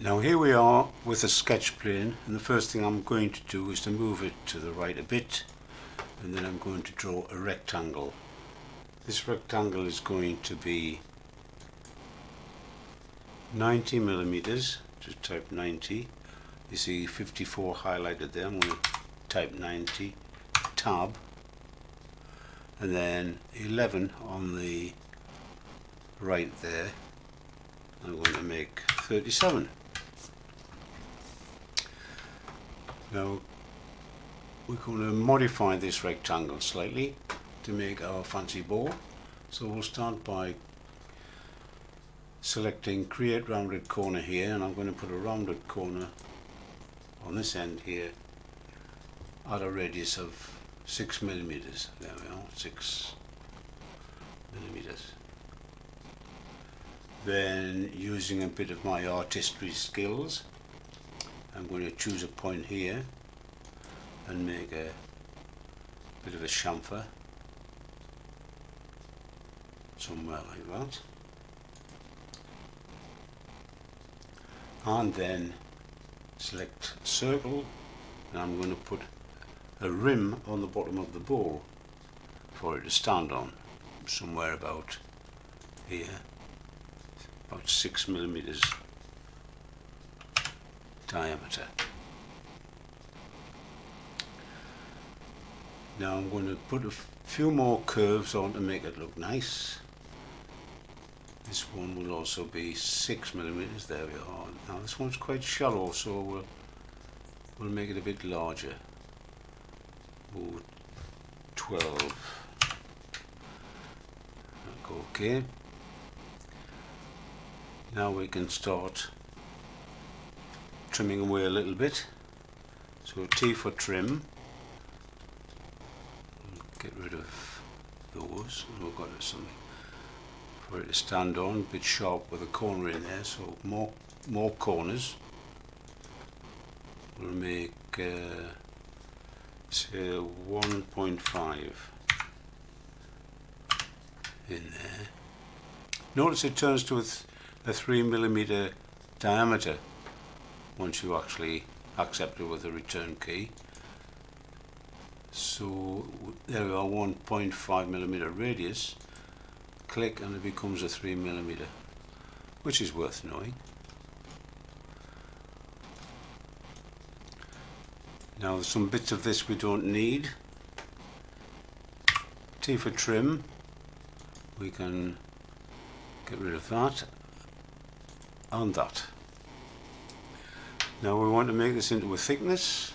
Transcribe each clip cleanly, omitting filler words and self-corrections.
Now here we are with a sketch plane, and the first thing I'm going to do is to move it to the right a bit, and then I'm going to draw a rectangle. This rectangle is going to be 90 millimeters. Just type 90. You see 54 highlighted there. I'm going to type 90, tab, and then 11 on the right there. I'm going to make 37. Now we're going to modify this rectangle slightly to make our fancy bow. So we'll start by selecting create rounded corner here, and I'm going to put a rounded corner on this end here at a radius of 6 millimeters. There we are, 6 millimeters. Then, using a bit of my artistry skills, I'm going to choose a point here and make a bit of a chamfer somewhere like that, and then select circle, and I'm going to put a rim on the bottom of the bowl for it to stand on, somewhere about here, about 6 millimeters diameter. Now I'm going to put a few more curves on to make it look nice. This one will also be 6 millimeters. There we are. Now this one's quite shallow, so we'll make it a bit larger. Oh, 12. Okay. Now we can start trimming away a little bit. So T for trim. Get rid of those. We've got something for it to stand on, a bit sharp with a corner in there. So more corners. We'll make say 1.5 in there. Notice it turns to a 3 millimeter diameter once you actually accept it with the return key. So there we are, 1.5 millimeter radius. Click and it becomes a 3 millimeter, which is worth knowing. Now there's some bits of this we don't need. T for trim. We can get rid of that and that. Now we want to make this into a thickness,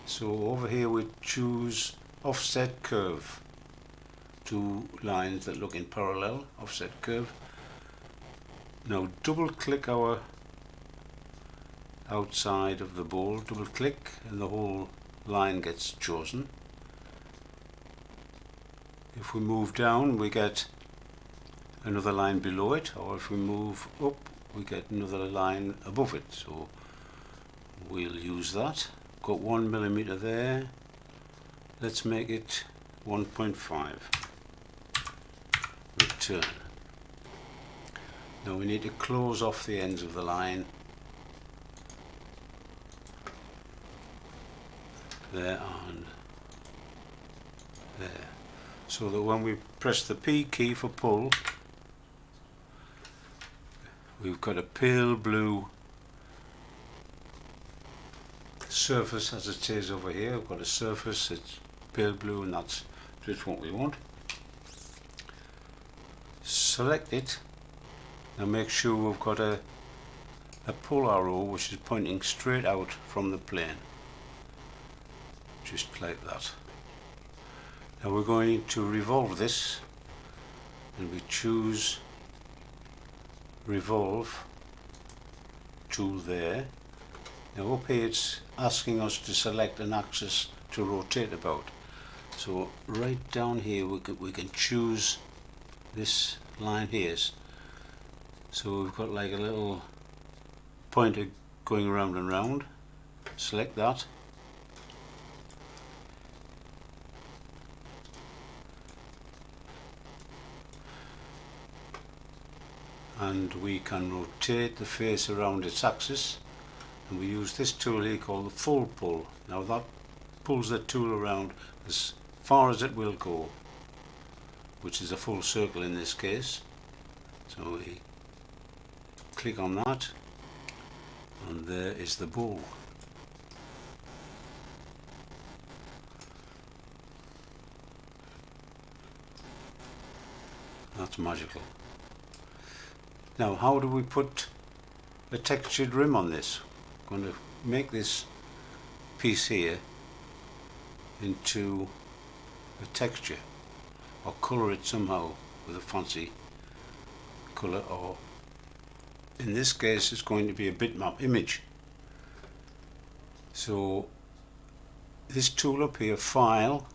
so over here we choose offset curve. Two lines that look in parallel, offset curve. Now double click our outside of the bowl, double click, and the whole line gets chosen. If we move down, we get another line below it, or if we move up, we get another line above it. So we'll use that. Got 1 millimeter there. Let's make it 1.5. Return. Now we need to close off the ends of the line. There and there. So that when we press the P key for pull, we've got a pale blue surface as it says over here. We've got a surface that's pale blue, and that's just what we want. Select it. Now make sure we've got a pull arrow which is pointing straight out from the plane. Just like that. Now we're going to revolve this, and we choose revolve tool there. Now up here it's asking us to select an axis to rotate about. So right down here we can choose this line here. So we've got like a little pointer going round and round. Select that. and we can rotate the face around its axis, and we use this tool here called the full pull. Now that pulls the tool around as far as it will go, which is a full circle in this case. So we click on that, and there is the bowl. That's magical. Now, how do we put a textured rim on this? I'm going to make this piece here into a texture, or colour it somehow with a fancy colour, or in this case it's going to be a bitmap image. So this tool up here, File,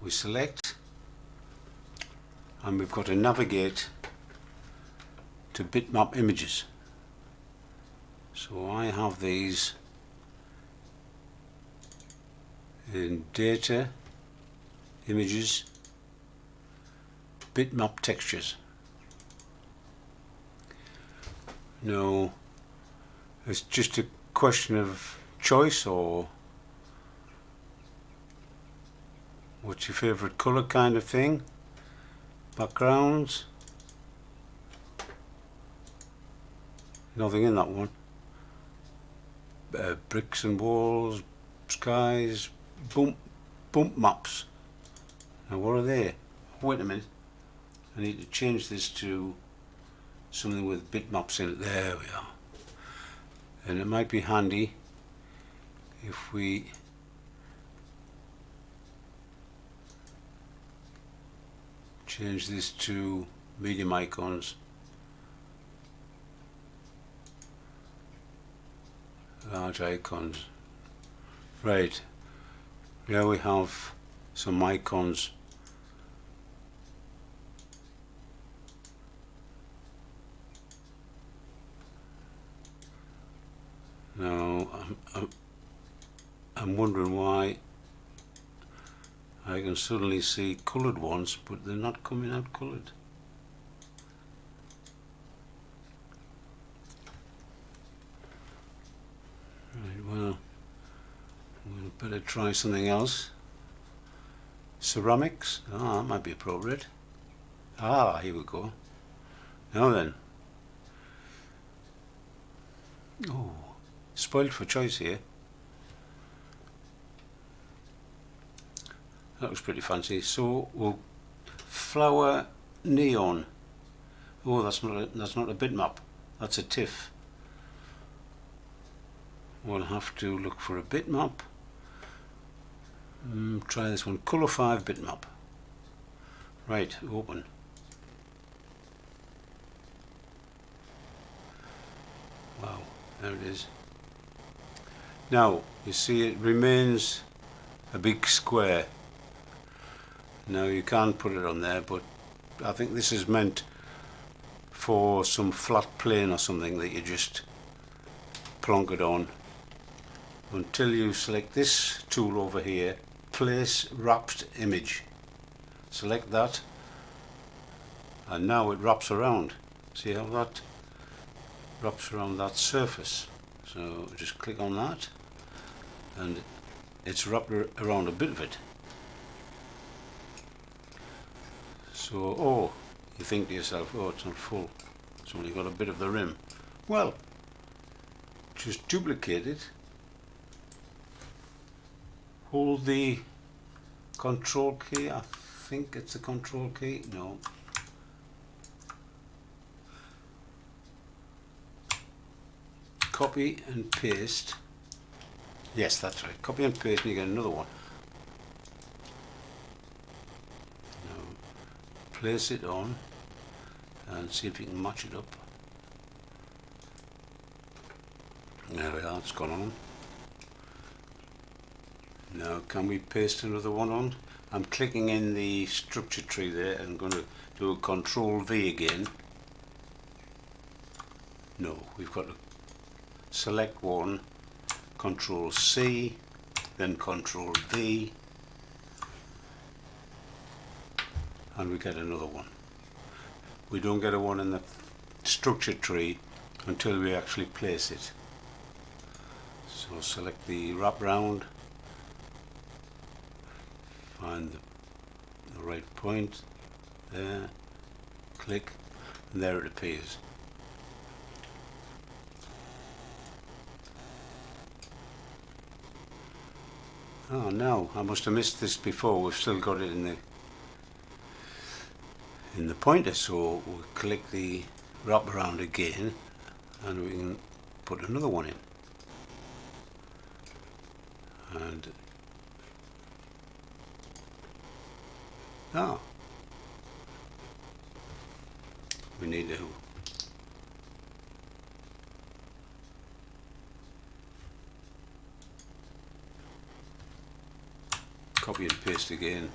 we select, and we've got to navigate to bitmap images. So I have these in Data, Images, Bitmap Textures. Now it's just a question of choice, or what's your favourite colour kind of thing. Backgrounds, nothing in that one. Bricks and walls, skies, bump maps. Now what are they? Wait a minute, I need to change this to something with bitmaps in it. There we are. And it might be handy if we change this to medium icons. Large icons. Right, now we have some icons. Now I'm wondering why I can suddenly see coloured ones, but they're not coming out coloured. Right, well, we'll better try something else. Ceramics, that might be appropriate. Here we go. Now then. Oh, spoiled for choice here. That looks pretty fancy. So we'll flower neon. Oh, that's not a bitmap. That's a TIFF. We'll have to look for a bitmap. Try this one, Color 5 bitmap. Right, open. Wow, there it is. Now you see it remains a big square. Now you can't put it on there, but I think this is meant for some flat plane or something that you just plonk it on until you select this tool over here, Place Wrapped Image. Select that, and now it wraps around. See how that wraps around that surface? So just click on that, and it's wrapped around a bit of it. So, oh, you think to yourself, oh, it's not full, it's only got a bit of the rim. Well, just duplicate it, hold the control key, I think it's the control key, no. Copy and paste, yes, that's right, copy and paste, and you get another one. Place it on and see if you can match it up. There we are, it's gone on. Now can we paste another one on? I'm clicking in the structure tree there and I'm going to do a Control V again. No, we've got to select one, Control C, then Control V, and we get another one. we don't get a one in the structure tree until we actually place it. So select the wrap round, find the right point there, click, and there it appears. Oh no, I must have missed this before. We've still got it in the pointer, so we'll click the wrap around again and we can put another one in. And we need to copy and paste again.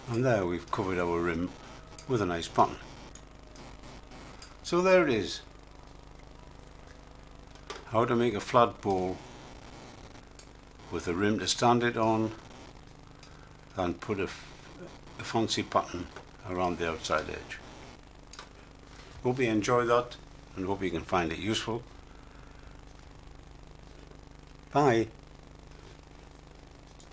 And there we've covered our rim with a nice pattern. So there it is. How to make a flat bowl with a rim to stand it on and put a fancy pattern around the outside edge. Hope you enjoy that and hope you can find it useful. Bye.